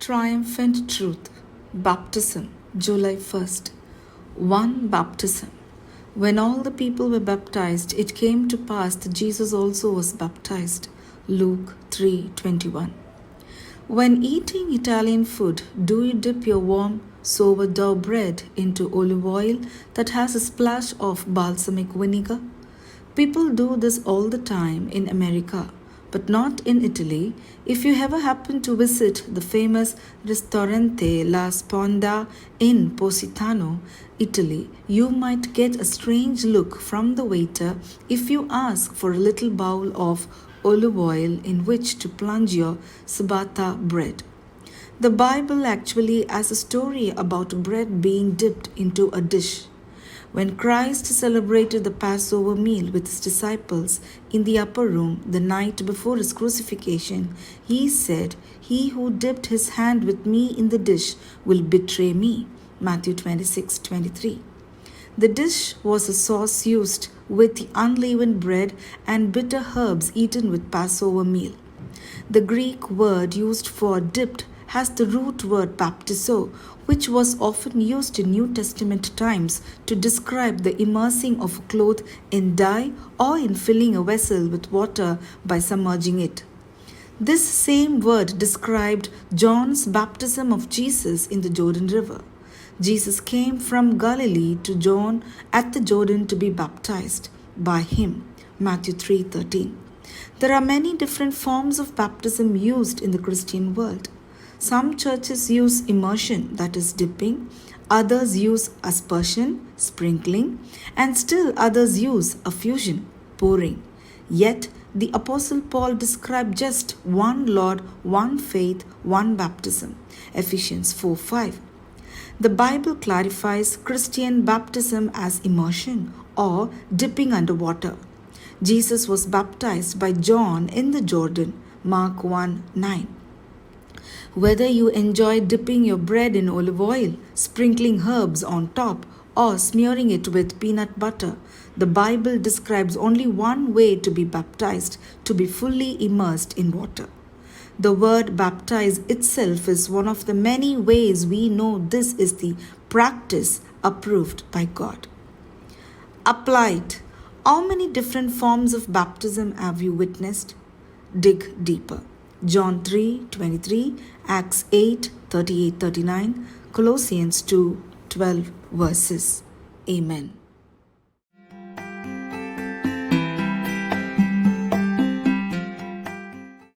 Triumphant truth. Baptism, July 1st. One baptism. When all the people were baptized, it came to pass that Jesus also was baptized. Luke 3:21. When eating Italian food, do you dip your warm sourdough bread into olive oil that has a splash of balsamic vinegar? People do this all the time in America, but not in Italy. If you ever happen to visit the famous Ristorante La Sponda in Positano, Italy, you might get a strange look from the waiter if you ask for a little bowl of olive oil in which to plunge your ciabatta bread. The Bible actually has a story about bread being dipped into a dish. When Christ celebrated the Passover meal with his disciples in the upper room the night before his crucifixion, he said, "He who dipped his hand with me in the dish will betray me." Matthew 26:23. The dish was a sauce used with the unleavened bread and bitter herbs eaten with Passover meal. The Greek word used for dipped has the root word baptizo, which was often used in New Testament times to describe the immersing of a cloth in dye or in filling a vessel with water by submerging it. This same word described John's baptism of Jesus in the Jordan River. Jesus came from Galilee to John at the Jordan to be baptized by him. Matthew 3:13. There are many different forms of baptism used in the Christian world. Some churches use immersion, that is dipping, others use aspersion, sprinkling, and still others use affusion, pouring. Yet the Apostle Paul described just one Lord, one faith, one baptism. Ephesians 4:5. The Bible clarifies Christian baptism as immersion or dipping under water. Jesus was baptized by John in the Jordan, Mark 1:9. Whether you enjoy dipping your bread in olive oil, sprinkling herbs on top, or smearing it with peanut butter, the Bible describes only one way to be baptized, to be fully immersed in water. The word baptize itself is one of the many ways we know this is the practice approved by God. Applied. How many different forms of baptism have you witnessed? Dig deeper. John 3:23, Acts 8:38-39, Colossians 2:12 verses. Amen.